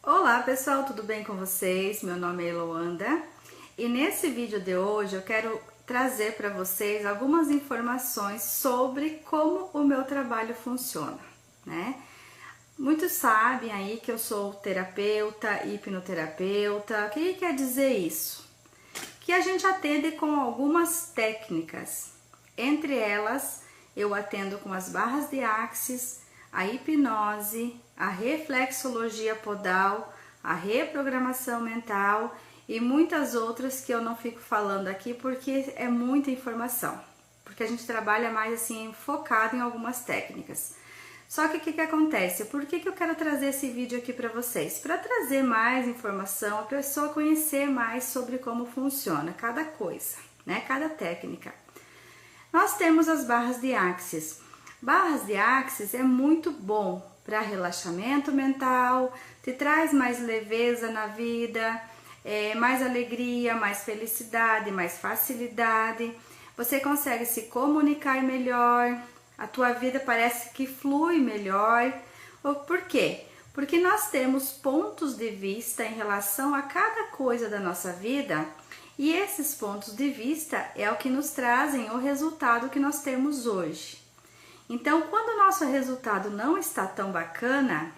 Olá pessoal, tudo bem com vocês? Meu nome é Eloanda e nesse vídeo de hoje eu quero trazer para vocês algumas informações sobre como o meu trabalho funciona, né? Muitos sabem aí que eu sou terapeuta, hipnoterapeuta. O que quer dizer isso? Que a gente atende com algumas técnicas. Entre elas, eu atendo com as barras de axis, a hipnose, a reflexologia podal, a reprogramação mental e muitas outras que eu não fico falando aqui porque é muita informação. Porque a gente trabalha mais assim focado em algumas técnicas. Só que o que acontece? Por que eu quero trazer esse vídeo aqui para vocês? Para trazer mais informação, a pessoa conhecer mais sobre como funciona cada coisa, né? Cada técnica. Nós temos as barras de axis. Barras de axis é muito bom para relaxamento mental, te traz mais leveza na vida, mais alegria, mais felicidade, mais facilidade. Você consegue se comunicar melhor, a tua vida parece que flui melhor. Por quê? Porque nós temos pontos de vista em relação a cada coisa da nossa vida e esses pontos de vista é o que nos trazem o resultado que nós temos hoje. Então, quando o nosso resultado não está tão bacana,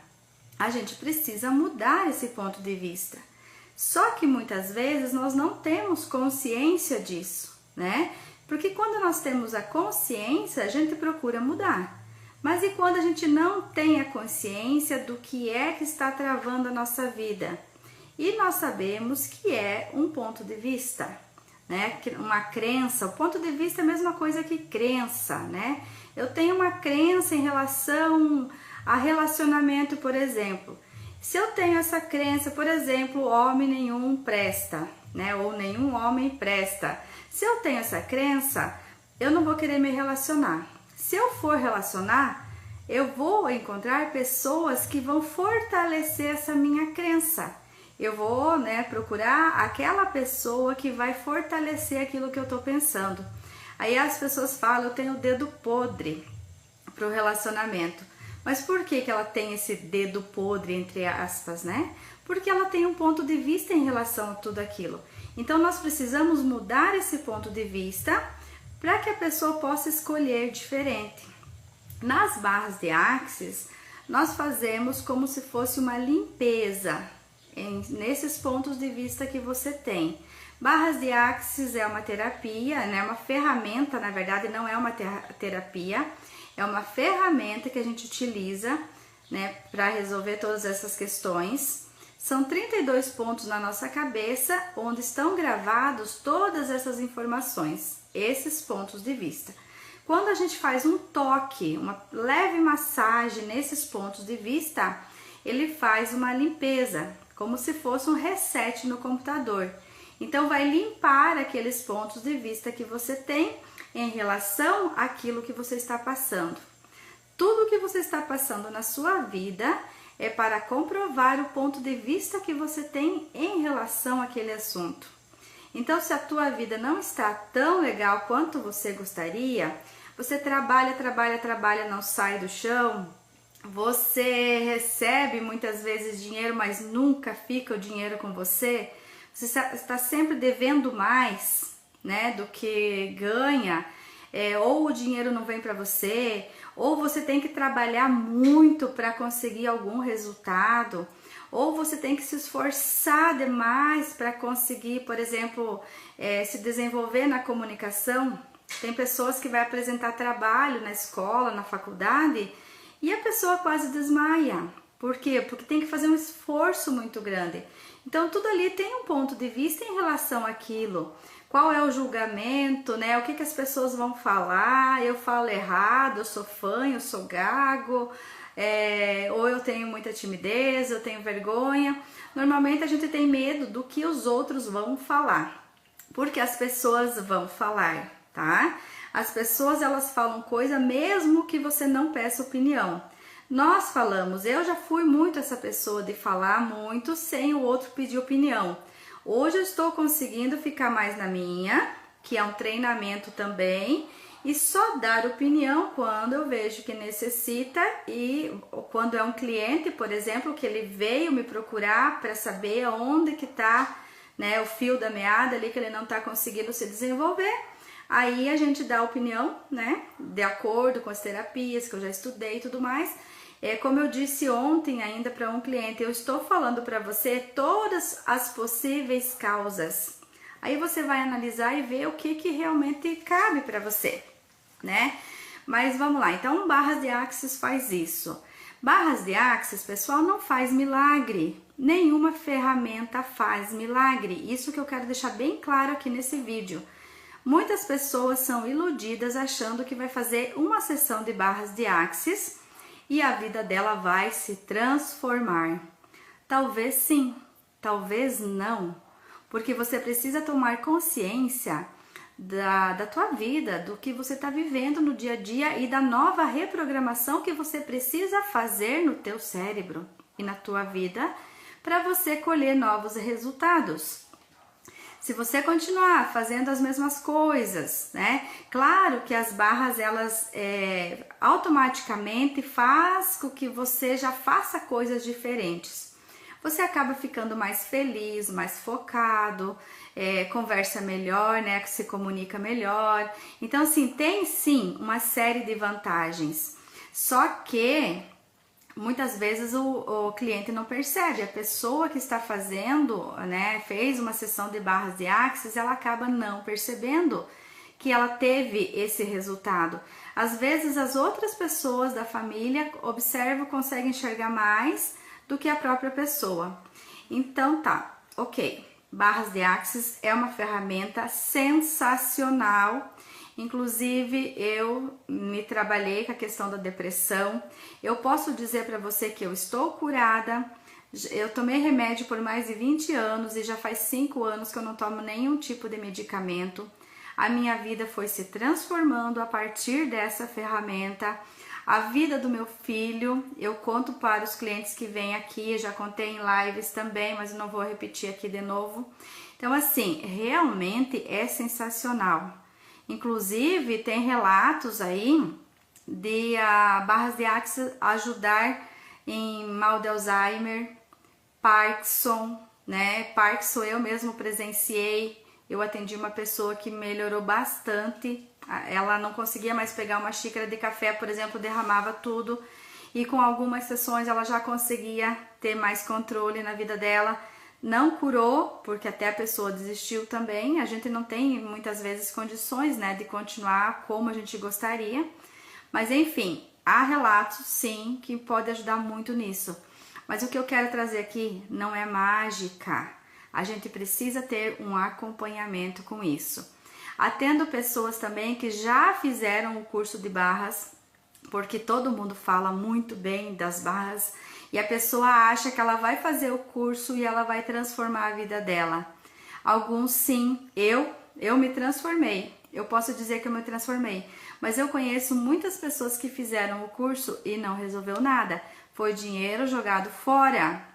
a gente precisa mudar esse ponto de vista. Só que muitas vezes nós não temos consciência disso, né? Porque quando nós temos a consciência, a gente procura mudar. Mas e quando a gente não tem a consciência do que é que está travando a nossa vida? E nós sabemos que é um ponto de vista, né? Uma crença. O ponto de vista é a mesma coisa que crença, né? Eu tenho uma crença em relação a relacionamento, por exemplo. Se eu tenho essa crença, por exemplo, homem nenhum presta, né? Ou nenhum homem presta. Se eu tenho essa crença, eu não vou querer me relacionar. Se eu for relacionar, eu vou encontrar pessoas que vão fortalecer essa minha crença. Eu vou, procurar aquela pessoa que vai fortalecer aquilo que eu tô pensando. Aí as pessoas falam, eu tenho o dedo podre pro relacionamento. Mas por que ela tem esse dedo podre, entre aspas, né? Porque ela tem um ponto de vista em relação a tudo aquilo. Então nós precisamos mudar esse ponto de vista para que a pessoa possa escolher diferente. Nas barras de axis, nós fazemos como se fosse uma limpeza nesses pontos de vista que você tem. Barras de axis é uma terapia, né? Uma ferramenta, na verdade não é uma terapia, é uma ferramenta que a gente utiliza, né, para resolver todas essas questões. São 32 pontos na nossa cabeça, onde estão gravados todas essas informações, esses pontos de vista. Quando a gente faz um toque, uma leve massagem nesses pontos de vista, ele faz uma limpeza, como se fosse um reset no computador. Então vai limpar aqueles pontos de vista que você tem em relação àquilo que você está passando. Tudo que você está passando na sua vida é para comprovar o ponto de vista que você tem em relação àquele assunto. Então, se a tua vida não está tão legal quanto você gostaria, você trabalha, não sai do chão, você recebe muitas vezes dinheiro, mas nunca fica o dinheiro com você, você está sempre devendo mais, né, do que ganha, ou o dinheiro não vem para você, ou você tem que trabalhar muito para conseguir algum resultado, ou você tem que se esforçar demais para conseguir, por exemplo, se desenvolver na comunicação. Tem pessoas que vão apresentar trabalho na escola, na faculdade, e a pessoa quase desmaia. Por quê? Porque tem que fazer um esforço muito grande. Então, tudo ali tem um ponto de vista em relação àquilo. Qual é o julgamento, né? O que as pessoas vão falar? Eu falo errado, eu sou fanho, eu sou gago, ou eu tenho muita timidez, eu tenho vergonha. Normalmente a gente tem medo do que os outros vão falar, porque as pessoas vão falar, tá? As pessoas, elas falam coisa mesmo que você não peça opinião. Nós falamos, eu já fui muito essa pessoa de falar muito sem o outro pedir opinião. Hoje eu estou conseguindo ficar mais na minha, que é um treinamento também, e só dar opinião quando eu vejo que necessita e quando é um cliente, por exemplo, que ele veio me procurar para saber onde que está, né, o fio da meada ali, que ele não está conseguindo se desenvolver. Aí a gente dá opinião, né, de acordo com as terapias que eu já estudei e tudo mais. Como eu disse ontem ainda para um cliente, eu estou falando para você todas as possíveis causas. Aí você vai analisar e ver o que realmente cabe para você, né? Mas vamos lá, então Barras de Axis faz isso. Barras de Axis, pessoal, não faz milagre. Nenhuma ferramenta faz milagre. Isso que eu quero deixar bem claro aqui nesse vídeo. Muitas pessoas são iludidas achando que vai fazer uma sessão de Barras de Axis e a vida dela vai se transformar. Talvez sim, talvez não, porque você precisa tomar consciência da tua vida, do que você está vivendo no dia a dia e da nova reprogramação que você precisa fazer no teu cérebro e na tua vida para você colher novos resultados. Se você continuar fazendo as mesmas coisas, né? Claro que as barras, elas automaticamente faz com que você já faça coisas diferentes. Você acaba ficando mais feliz, mais focado, conversa melhor, né? Se comunica melhor. Então, assim, tem sim uma série de vantagens. Só que muitas vezes o cliente não percebe, a pessoa que está fazendo, né, fez uma sessão de Barras de Axis, ela acaba não percebendo que ela teve esse resultado. Às vezes as outras pessoas da família observam, conseguem enxergar mais do que a própria pessoa. Então tá, ok, Barras de Axis é uma ferramenta sensacional. Inclusive, eu me trabalhei com a questão da depressão. Eu posso dizer para você que eu estou curada. Eu tomei remédio por mais de 20 anos e já faz 5 anos que eu não tomo nenhum tipo de medicamento. A minha vida foi se transformando a partir dessa ferramenta. A vida do meu filho, eu conto para os clientes que vêm aqui, eu já contei em lives também, mas eu não vou repetir aqui de novo. Então, assim, realmente é sensacional. Inclusive, tem relatos aí de Barras de Axis ajudar em mal de Alzheimer, Parkinson, né? Parkinson eu mesmo presenciei, eu atendi uma pessoa que melhorou bastante, ela não conseguia mais pegar uma xícara de café, por exemplo, derramava tudo, e com algumas sessões ela já conseguia ter mais controle na vida dela. Não curou, porque até a pessoa desistiu também. A gente não tem muitas vezes condições, né, de continuar como a gente gostaria. Mas enfim, há relatos sim que pode ajudar muito nisso. Mas o que eu quero trazer aqui não é mágica. A gente precisa ter um acompanhamento com isso. Atendo pessoas também que já fizeram o curso de barras, porque todo mundo fala muito bem das barras. E a pessoa acha que ela vai fazer o curso e ela vai transformar a vida dela. Alguns sim, eu me transformei. Eu posso dizer que eu me transformei. Mas eu conheço muitas pessoas que fizeram o curso e não resolveu nada. Foi dinheiro jogado fora.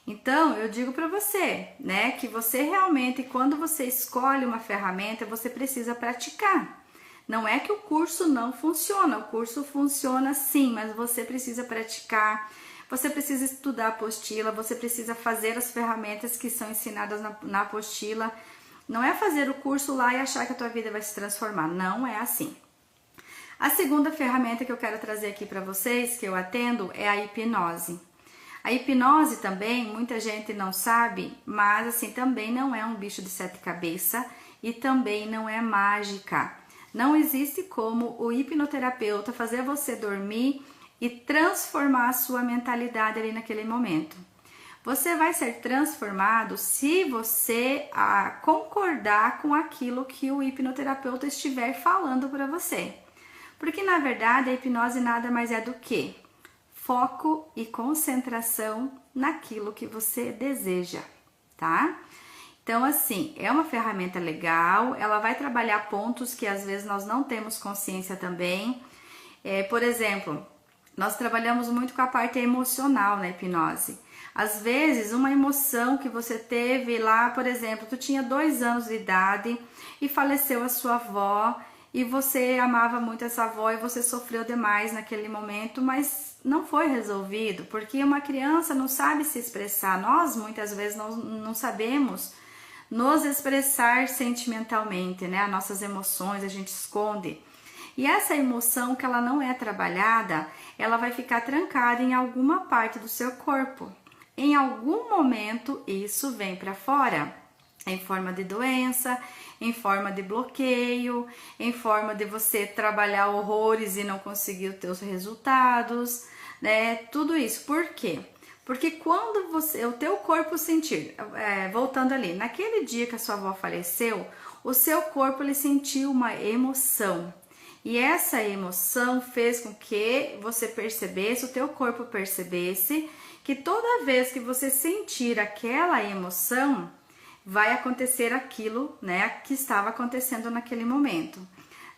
Então, eu digo para você, né, que você realmente, quando você escolhe uma ferramenta, você precisa praticar. Não é que o curso não funciona, o curso funciona sim, mas você precisa praticar. Você precisa estudar a apostila, você precisa fazer as ferramentas que são ensinadas na apostila. Não é fazer o curso lá e achar que a tua vida vai se transformar. Não é assim. A segunda ferramenta que eu quero trazer aqui para vocês, que eu atendo, é a hipnose. A hipnose também, muita gente não sabe, mas assim, também não é um bicho de 7 cabeças e também não é mágica. Não existe como o hipnoterapeuta fazer você dormir e transformar a sua mentalidade ali naquele momento. Você vai ser transformado se você concordar com aquilo que o hipnoterapeuta estiver falando para você. Porque na verdade a hipnose nada mais é do que foco e concentração naquilo que você deseja, tá? Então assim, é uma ferramenta legal, ela vai trabalhar pontos que às vezes nós não temos consciência também. Por exemplo, nós trabalhamos muito com a parte emocional na hipnose. Às vezes, uma emoção que você teve lá, por exemplo, tu tinha 2 anos de idade e faleceu a sua avó e você amava muito essa avó e você sofreu demais naquele momento, mas não foi resolvido, porque uma criança não sabe se expressar. Nós muitas vezes não sabemos nos expressar sentimentalmente, né? As nossas emoções a gente esconde. E essa emoção que ela não é trabalhada, ela vai ficar trancada em alguma parte do seu corpo. Em algum momento isso vem para fora, em forma de doença, em forma de bloqueio, em forma de você trabalhar horrores e não conseguir os teus resultados, né? Tudo isso. Por quê? Porque quando o teu corpo sentir, voltando ali, naquele dia que a sua avó faleceu, o seu corpo ele sentiu uma emoção. E essa emoção fez com que você percebesse, o teu corpo percebesse, que toda vez que você sentir aquela emoção, vai acontecer aquilo, né, que estava acontecendo naquele momento.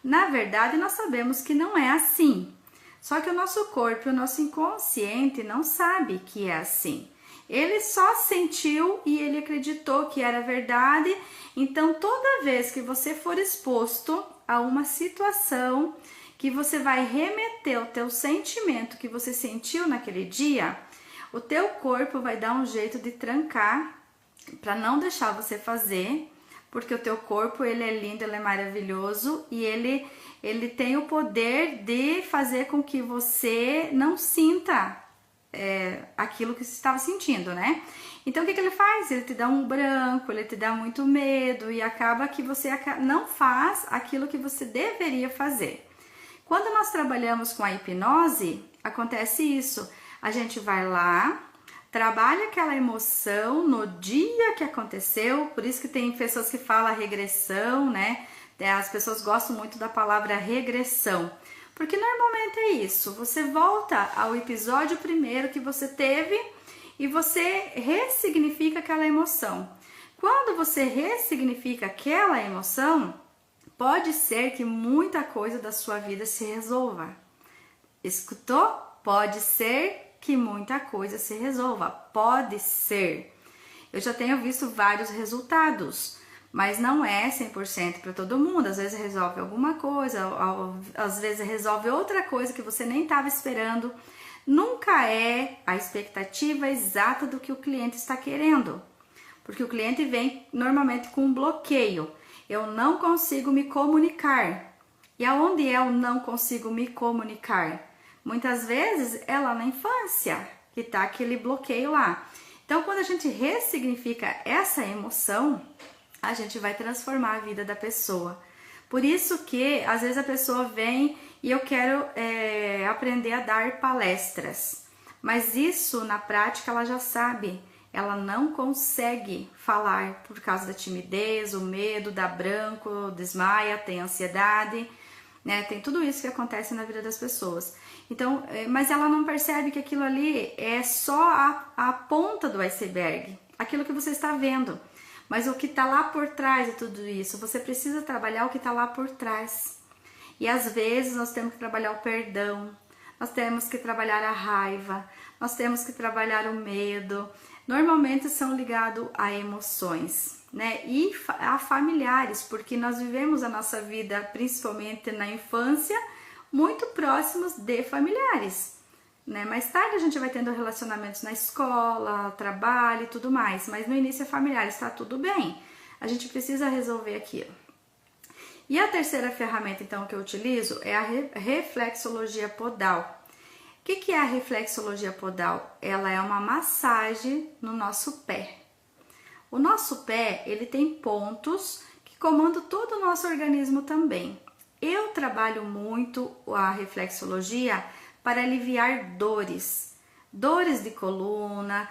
Na verdade, nós sabemos que não é assim. Só que o nosso corpo, o nosso inconsciente não sabe que é assim. Ele só sentiu e ele acreditou que era verdade. Então, toda vez que você for exposto a uma situação que você vai remeter o teu sentimento que você sentiu naquele dia, o teu corpo vai dar um jeito de trancar para não deixar você fazer, porque o teu corpo ele é lindo, ele é maravilhoso e ele tem o poder de fazer com que você não sinta aquilo que você estava sentindo, né? Então o que ele faz? Ele te dá um branco, ele te dá muito medo e acaba que você não faz aquilo que você deveria fazer. Quando nós trabalhamos com a hipnose, acontece isso. A gente vai lá, trabalha aquela emoção no dia que aconteceu, por isso que tem pessoas que falam regressão, né? As pessoas gostam muito da palavra regressão, porque normalmente é isso, você volta ao episódio primeiro que você teve e você ressignifica aquela emoção. Quando você ressignifica aquela emoção, pode ser que muita coisa da sua vida se resolva. Escutou? Pode ser que muita coisa se resolva, pode ser. Eu já tenho visto vários resultados, mas não é 100% para todo mundo. Às vezes resolve alguma coisa, às vezes resolve outra coisa que você nem estava esperando. Nunca é a expectativa exata do que o cliente está querendo, porque o cliente vem normalmente com um bloqueio. Eu não consigo me comunicar. E aonde eu não consigo me comunicar? Muitas vezes é lá na infância que está aquele bloqueio lá. Então, quando a gente ressignifica essa emoção, a gente vai transformar a vida da pessoa. Por isso que, às vezes, a pessoa vem e eu quero aprender a dar palestras. Mas isso, na prática, ela já sabe. Ela não consegue falar por causa da timidez, o medo, dá branco, desmaia, tem ansiedade, né? Tem tudo isso que acontece na vida das pessoas. Então, mas ela não percebe que aquilo ali é só a ponta do iceberg, aquilo que você está vendo. Mas o que está lá por trás de tudo isso, você precisa trabalhar o que está lá por trás. E às vezes nós temos que trabalhar o perdão, nós temos que trabalhar a raiva, nós temos que trabalhar o medo. Normalmente são ligados a emoções, né? E a familiares, porque nós vivemos a nossa vida, principalmente na infância, muito próximos de familiares, né? Mais tarde a gente vai tendo relacionamentos na escola, trabalho e tudo mais, mas no início é familiar, está tudo bem. A gente precisa resolver aquilo. E a terceira ferramenta, então, que eu utilizo é a reflexologia podal. O que é a reflexologia podal? Ela é uma massagem no nosso pé. O nosso pé, ele tem pontos que comandam todo o nosso organismo também. Eu trabalho muito a reflexologia para aliviar dores de coluna,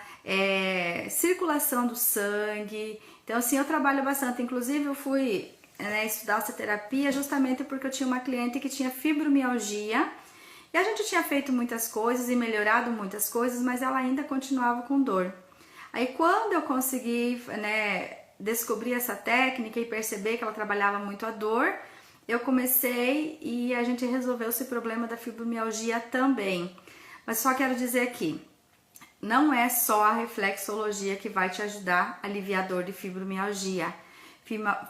circulação do sangue. Então, assim, eu trabalho bastante. Inclusive, eu fui estudar essa terapia justamente porque eu tinha uma cliente que tinha fibromialgia e a gente tinha feito muitas coisas e melhorado muitas coisas, mas ela ainda continuava com dor. Aí, quando eu consegui, descobrir essa técnica e perceber que ela trabalhava muito a dor, eu comecei e a gente resolveu esse problema da fibromialgia também. Mas só quero dizer aqui, não é só a reflexologia que vai te ajudar a aliviar a dor de fibromialgia.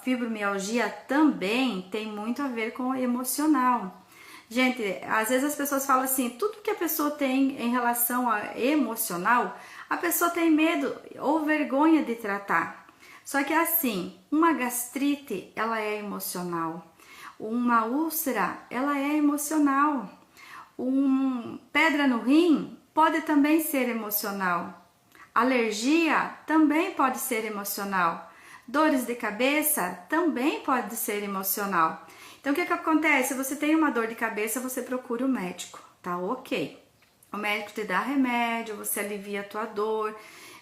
Fibromialgia também tem muito a ver com o emocional. Gente, às vezes as pessoas falam assim, tudo que a pessoa tem em relação a emocional, a pessoa tem medo ou vergonha de tratar. Só que assim, uma gastrite, ela é emocional. Uma úlcera, ela é emocional. Pedra no rim pode também ser emocional. Alergia também pode ser emocional. Dores de cabeça também pode ser emocional. Então, o que acontece? Se você tem uma dor de cabeça, você procura o médico, tá ok. O médico te dá remédio, você alivia a tua dor,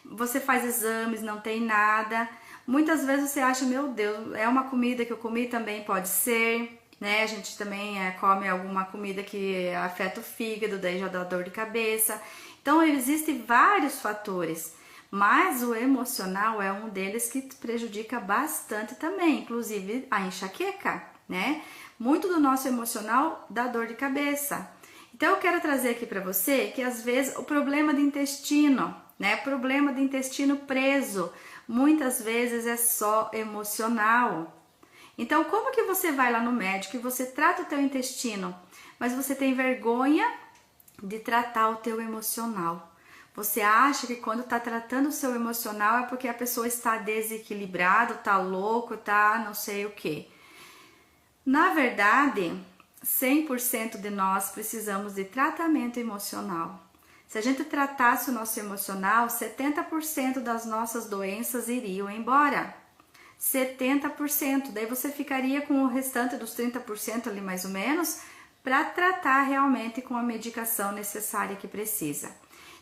você faz exames, não tem nada. Muitas vezes você acha, meu Deus, é uma comida que eu comi, também pode ser, né? A gente também come alguma comida que afeta o fígado, daí já dá dor de cabeça. Então, existem vários fatores, mas o emocional é um deles que prejudica bastante também, inclusive a enxaqueca, né? Muito do nosso emocional dá dor de cabeça. Então, eu quero trazer aqui para você que às vezes o problema de intestino, né? Problema de intestino preso, muitas vezes é só emocional. Então, como que você vai lá no médico e você trata o teu intestino, mas você tem vergonha de tratar o teu emocional? Você acha que quando está tratando o seu emocional é porque a pessoa está desequilibrada, está louco, está não sei o que. Na verdade, 100% de nós precisamos de tratamento emocional. Se a gente tratasse o nosso emocional, 70% das nossas doenças iriam embora. 70%, daí você ficaria com o restante dos 30% ali mais ou menos para tratar realmente com a medicação necessária que precisa.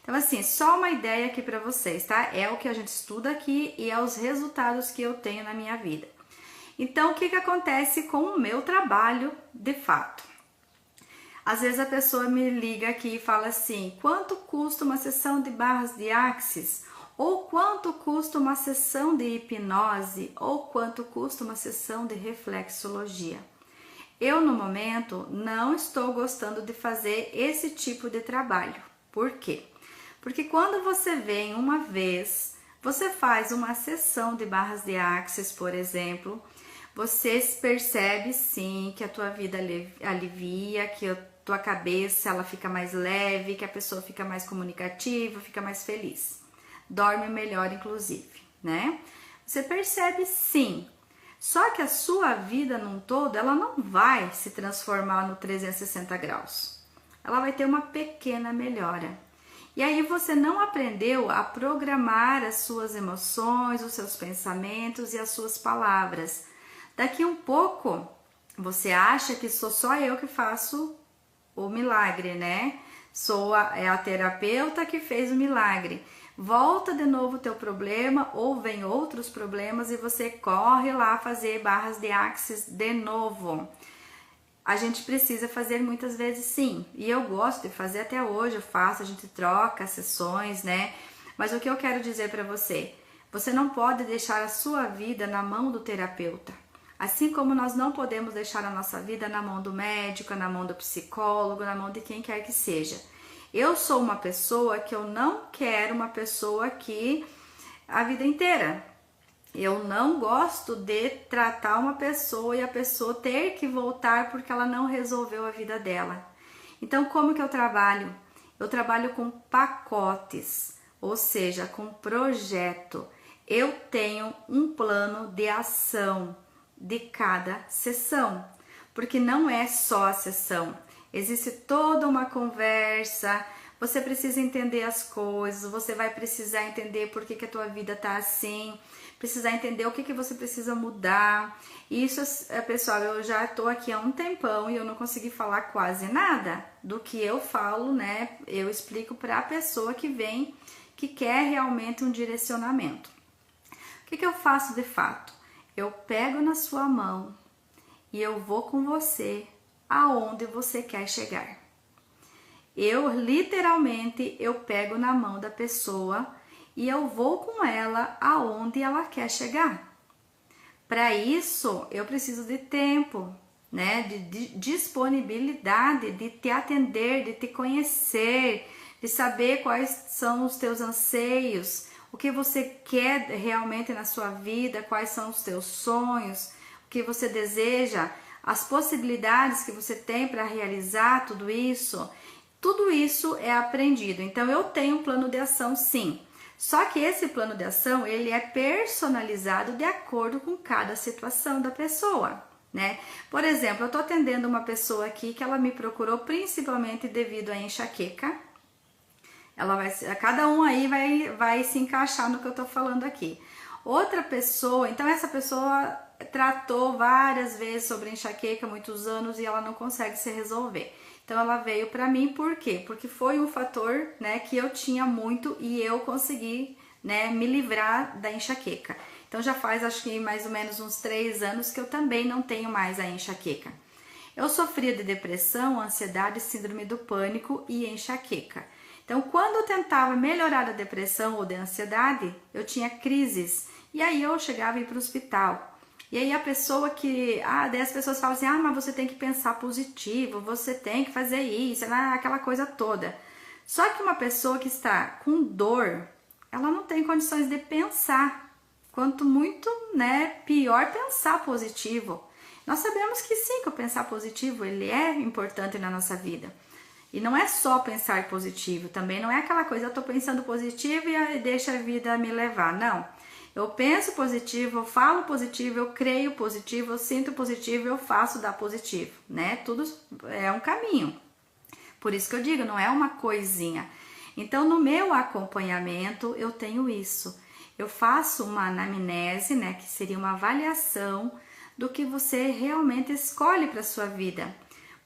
Então assim, só uma ideia aqui para vocês, tá? É o que a gente estuda aqui e é os resultados que eu tenho na minha vida. Então o que acontece com o meu trabalho de fato? Às vezes a pessoa me liga aqui e fala assim, quanto custa uma sessão de barras de axis? Ou quanto custa uma sessão de hipnose, ou quanto custa uma sessão de reflexologia. Eu, no momento, não estou gostando de fazer esse tipo de trabalho. Por quê? Porque quando você vem uma vez, você faz uma sessão de barras de axis, por exemplo, você percebe sim que a tua vida alivia, que a tua cabeça ela fica mais leve, que a pessoa fica mais comunicativa, fica mais feliz. Dorme melhor, inclusive, né? Você percebe sim, só que a sua vida num todo, ela não vai se transformar no 360 graus. Ela vai ter uma pequena melhora. E aí você não aprendeu a programar as suas emoções, os seus pensamentos e as suas palavras. Daqui um pouco, você acha que sou só eu que faço o milagre, né? É a terapeuta que fez o milagre. Volta de novo o teu problema ou vem outros problemas e você corre lá fazer barras de axis de novo. A gente precisa fazer muitas vezes sim, e eu gosto de fazer até hoje, eu faço, a gente troca sessões, né? Mas o que eu quero dizer para você, você não pode deixar a sua vida na mão do terapeuta. Assim como nós não podemos deixar a nossa vida na mão do médico, na mão do psicólogo, na mão de quem quer que seja. Eu sou uma pessoa que eu não quero uma pessoa que a vida inteira. Eu não gosto de tratar uma pessoa e a pessoa ter que voltar porque ela não resolveu a vida dela. Então, como que eu trabalho? Eu trabalho com pacotes, ou seja, com projeto. Eu tenho um plano de ação de cada sessão, porque não é só a sessão. Existe toda uma conversa, você precisa entender as coisas, você vai precisar entender por que a tua vida tá assim, precisar entender o que você precisa mudar. Isso, pessoal, eu já tô aqui há um tempão e eu não consegui falar quase nada do que eu falo, né? Eu explico para a pessoa que vem, que quer realmente um direcionamento. O que eu faço de fato? Eu pego na sua mão e eu vou com você aonde você quer chegar. Eu literalmente eu pego na mão da pessoa e eu vou com ela aonde ela quer chegar. Para isso eu preciso de tempo, né? De disponibilidade, de te atender, de te conhecer, de saber quais são os teus anseios, o que você quer realmente na sua vida, quais são os seus sonhos, o que você deseja, as possibilidades que você tem para realizar tudo isso é aprendido. Então eu tenho um plano de ação, sim. Só que esse plano de ação, ele é personalizado de acordo com cada situação da pessoa, né? Por exemplo, eu tô atendendo uma pessoa aqui que ela me procurou principalmente devido à enxaqueca. Cada um aí vai se encaixar no que eu tô falando aqui. Outra pessoa, então essa pessoa tratou várias vezes sobre enxaqueca, muitos anos, e ela não consegue se resolver. Então ela veio para mim, por quê? Porque foi um fator, né, que eu tinha muito e eu consegui, né, me livrar da enxaqueca. Então já faz, acho que mais ou menos uns 3 anos que eu também não tenho mais a enxaqueca. Eu sofria de depressão, ansiedade, síndrome do pânico e enxaqueca. Então quando eu tentava melhorar da depressão ou da ansiedade, eu tinha crises e aí eu chegava a ir para o hospital. E aí a pessoa daí as pessoas falam assim, mas você tem que pensar positivo, você tem que fazer isso, aquela coisa toda. Só que uma pessoa que está com dor, ela não tem condições de pensar. Quanto muito, né, pior pensar positivo. Nós sabemos que sim, que o pensar positivo, ele é importante na nossa vida. E não é só pensar positivo, também não é aquela coisa, eu tô pensando positivo e deixa a vida me levar, não. Eu penso positivo, eu falo positivo, eu creio positivo, eu sinto positivo, eu faço dar positivo, né? Tudo é um caminho. Por isso que eu digo, não é uma coisinha. Então, no meu acompanhamento, eu tenho isso. Eu faço uma anamnese, né? Que seria uma avaliação do que você realmente escolhe para sua vida.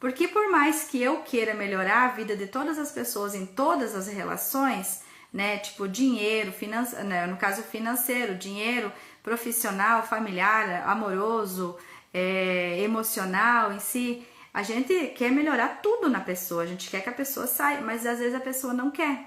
Porque por mais que eu queira melhorar a vida de todas as pessoas em todas as relações, né, tipo dinheiro, né, no caso financeiro, dinheiro, profissional, familiar, amoroso, emocional em si, a gente quer melhorar tudo na pessoa, a gente quer que a pessoa saia, mas às vezes a pessoa não quer.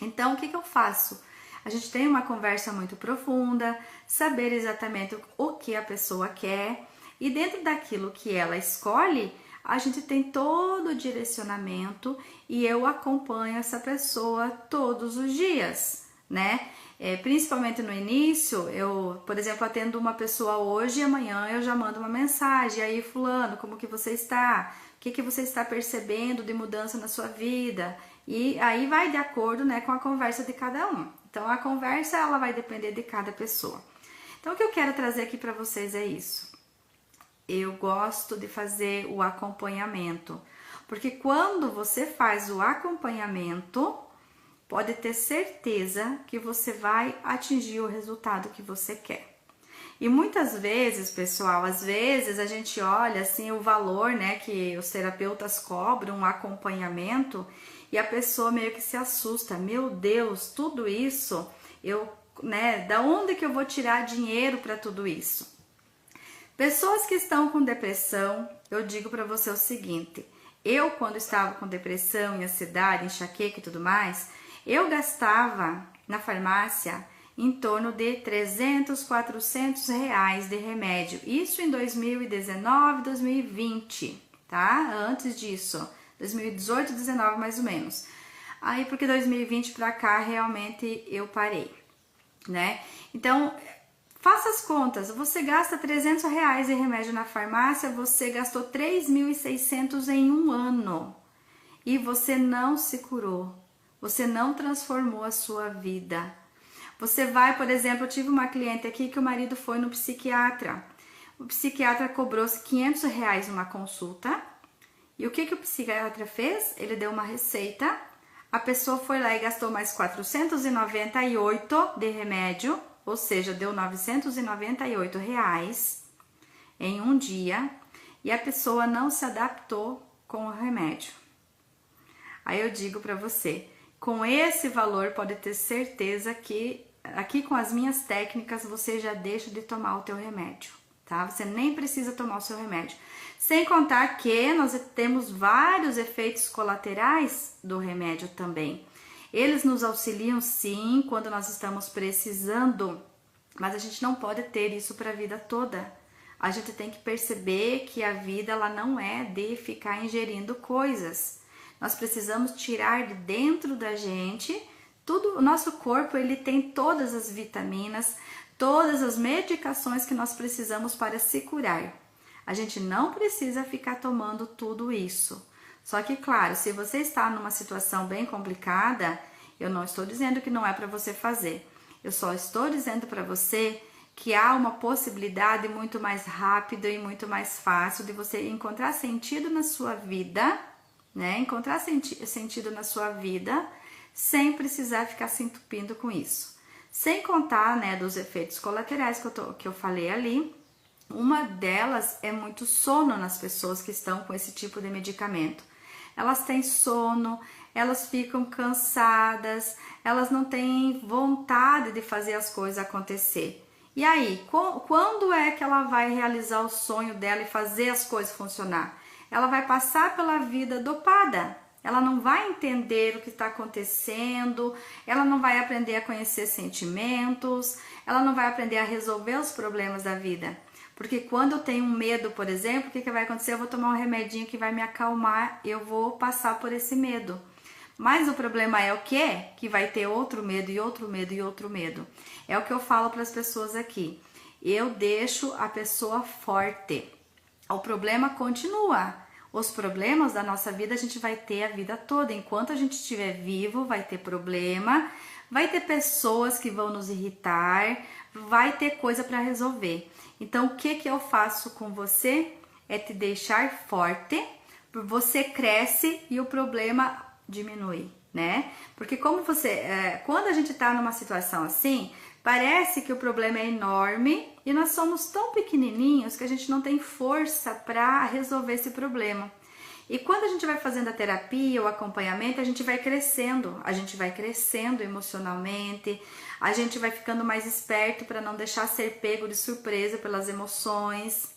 Então o que eu faço? A gente tem uma conversa muito profunda, saber exatamente o que a pessoa quer e dentro daquilo que ela escolhe, a gente tem todo o direcionamento e eu acompanho essa pessoa todos os dias, né? Principalmente no início, eu, por exemplo, atendo uma pessoa hoje e amanhã eu já mando uma mensagem, aí fulano, como que você está? O que você está percebendo de mudança na sua vida? E aí vai de acordo, né, com a conversa de cada um. Então a conversa ela vai depender de cada pessoa. Então o que eu quero trazer aqui para vocês é isso. Eu gosto de fazer o acompanhamento, porque quando você faz o acompanhamento, pode ter certeza que você vai atingir o resultado que você quer. E muitas vezes, pessoal, às vezes a gente olha assim o valor, né, que os terapeutas cobram, um acompanhamento, e a pessoa meio que se assusta. Meu Deus, tudo isso, da onde que eu vou tirar dinheiro para tudo isso? Pessoas que estão com depressão, eu digo para você o seguinte, eu quando estava com depressão, ansiedade, enxaqueca e tudo mais, eu gastava na farmácia em torno de 300, 400 reais de remédio, isso em 2019, 2020, tá? Antes disso, 2018, 2019 mais ou menos. Aí porque 2020 para cá realmente eu parei, né? Então, faça as contas, você gasta 300 reais em remédio na farmácia, você gastou 3.600 em um ano e você não se curou, você não transformou a sua vida. Você vai, por exemplo, eu tive uma cliente aqui que o marido foi no psiquiatra, o psiquiatra cobrou 500 reais numa consulta e o que o psiquiatra fez? Ele deu uma receita, a pessoa foi lá e gastou mais 498 de remédio, ou seja, deu 998 reais em um dia e a pessoa não se adaptou com o remédio. Aí eu digo para você, com esse valor pode ter certeza que aqui com as minhas técnicas você já deixa de tomar o teu remédio, tá? Você nem precisa tomar o seu remédio. Sem contar que nós temos vários efeitos colaterais do remédio também. Eles nos auxiliam sim quando nós estamos precisando, mas a gente não pode ter isso para a vida toda. A gente tem que perceber que a vida ela não é de ficar ingerindo coisas. Nós precisamos tirar de dentro da gente Tudo, o nosso corpo ele tem todas as vitaminas, todas as medicações que nós precisamos para se curar. A gente não precisa ficar tomando tudo isso. Só que, claro, se você está numa situação bem complicada, eu não estou dizendo que não é para você fazer. Eu só estou dizendo para você que há uma possibilidade muito mais rápida e muito mais fácil de você encontrar sentido na sua vida, né? Encontrar sentido na sua vida sem precisar ficar se entupindo com isso. Sem contar, né, dos efeitos colaterais que eu falei ali. Uma delas é muito sono nas pessoas que estão com esse tipo de medicamento. Elas têm sono, elas ficam cansadas, elas não têm vontade de fazer as coisas acontecer. E aí, quando é que ela vai realizar o sonho dela e fazer as coisas funcionar? Ela vai passar pela vida dopada. Ela não vai entender o que está acontecendo, ela não vai aprender a conhecer sentimentos, ela não vai aprender a resolver os problemas da vida. Porque quando eu tenho medo, por exemplo, o que vai acontecer? Eu vou tomar um remedinho que vai me acalmar, eu vou passar por esse medo. Mas o problema é o quê? Que vai ter outro medo e outro medo e outro medo. É o que eu falo para as pessoas aqui. Eu deixo a pessoa forte. O problema continua. Os problemas da nossa vida a gente vai ter a vida toda. Enquanto a gente estiver vivo, vai ter problema, vai ter pessoas que vão nos irritar, vai ter coisa para resolver. Então, o que eu faço com você é te deixar forte, você cresce e o problema diminui, né? Porque quando a gente tá numa situação assim, parece que o problema é enorme e nós somos tão pequenininhos que a gente não tem força para resolver esse problema. E quando a gente vai fazendo a terapia, o acompanhamento, a gente vai crescendo emocionalmente, a gente vai ficando mais esperto para não deixar ser pego de surpresa pelas emoções,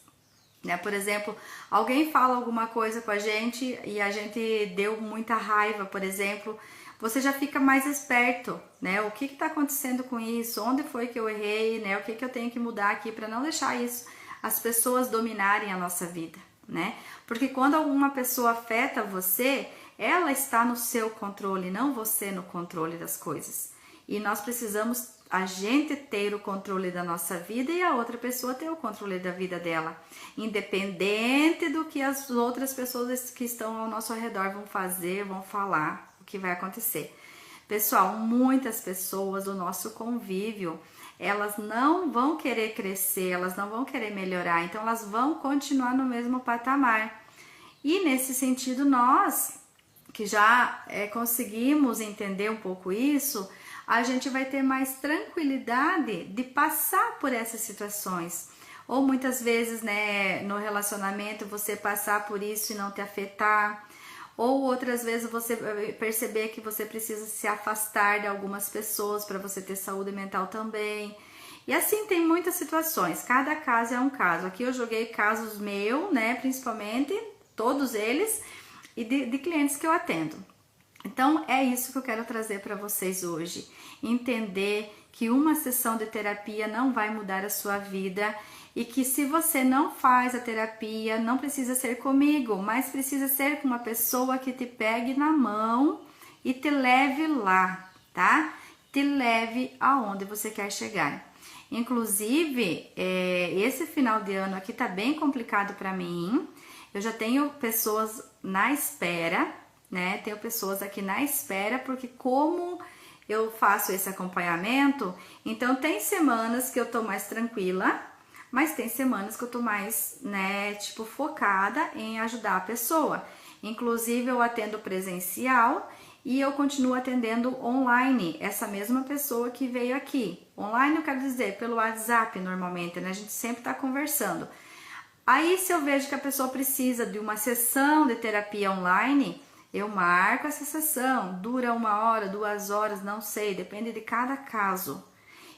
né? Por exemplo, alguém fala alguma coisa com a gente e a gente deu muita raiva, por exemplo, você já fica mais esperto, né? O que está acontecendo com isso? Onde foi que eu errei, né? O que eu tenho que mudar aqui para não deixar isso, as pessoas dominarem a nossa vida, né? Porque quando alguma pessoa afeta você, ela está no seu controle, não você no controle das coisas. E nós precisamos, a gente ter o controle da nossa vida e a outra pessoa ter o controle da vida dela. Independente do que as outras pessoas que estão ao nosso redor vão fazer, vão falar, o que vai acontecer. Pessoal, muitas pessoas do nosso convívio, elas não vão querer crescer, elas não vão querer melhorar, então elas vão continuar no mesmo patamar. E nesse sentido, nós que já conseguimos entender um pouco isso, a gente vai ter mais tranquilidade de passar por essas situações. Ou muitas vezes, né, no relacionamento, você passar por isso e não te afetar. Ou outras vezes você perceber que você precisa se afastar de algumas pessoas para você ter saúde mental também. E assim tem muitas situações, cada caso é um caso. Aqui eu joguei casos meus, né, principalmente, todos eles, e de clientes que eu atendo. Então é isso que eu quero trazer para vocês hoje. Entender que uma sessão de terapia não vai mudar a sua vida e que se você não faz a terapia, não precisa ser comigo, mas precisa ser com uma pessoa que te pegue na mão e te leve lá, tá? Te leve aonde você quer chegar. Inclusive, esse final de ano aqui tá bem complicado para mim. Eu já tenho pessoas na espera, né? Tenho pessoas aqui na espera, porque como eu faço esse acompanhamento, então tem semanas que eu tô mais tranquila, mas tem semanas que eu tô mais, né, tipo, focada em ajudar a pessoa. Inclusive, eu atendo presencial e eu continuo atendendo online essa mesma pessoa que veio aqui. Online eu quero dizer, pelo WhatsApp normalmente, né? A gente sempre tá conversando. Aí, se eu vejo que a pessoa precisa de uma sessão de terapia online, eu marco essa sessão, dura 1 hora, 2 horas, não sei, depende de cada caso.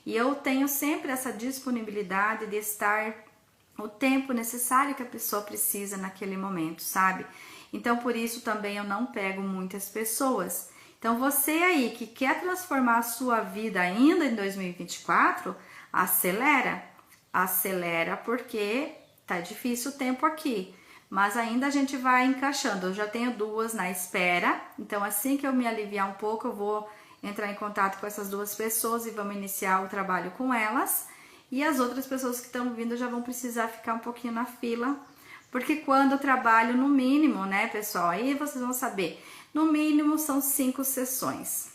E eu tenho sempre essa disponibilidade de estar o tempo necessário que a pessoa precisa naquele momento, sabe? Então, por isso também eu não pego muitas pessoas. Então, você aí que quer transformar a sua vida ainda em 2024, acelera. Acelera porque tá difícil o tempo aqui. Mas ainda a gente vai encaixando. Eu já tenho 2 na espera. Então, assim que eu me aliviar um pouco, eu vou entrar em contato com essas duas pessoas e vamos iniciar o trabalho com elas. E as outras pessoas que estão vindo já vão precisar ficar um pouquinho na fila, porque quando eu trabalho no mínimo, né, pessoal, aí vocês vão saber, no mínimo são 5 sessões.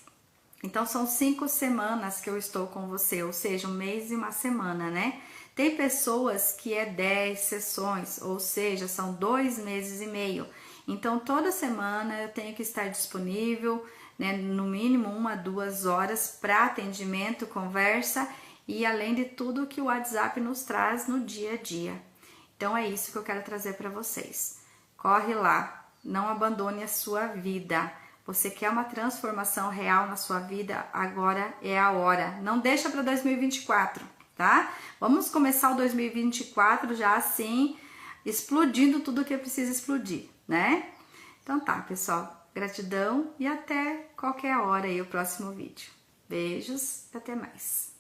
Então são 5 semanas que eu estou com você, ou seja, um mês e uma semana, né? Tem pessoas que é 10 sessões, ou seja, são 2 meses e meio. Então toda semana eu tenho que estar disponível, né, no mínimo 1 a 2 horas para atendimento, conversa e além de tudo que o WhatsApp nos traz no dia a dia. Então é isso que eu quero trazer para vocês. Corre lá, não abandone a sua vida. Você quer uma transformação real na sua vida? Agora é a hora. Não deixa para 2024, tá? Vamos começar o 2024 já assim, explodindo tudo que precisa explodir, né? Então tá, pessoal. Gratidão e até qualquer hora aí o próximo vídeo. Beijos e até mais.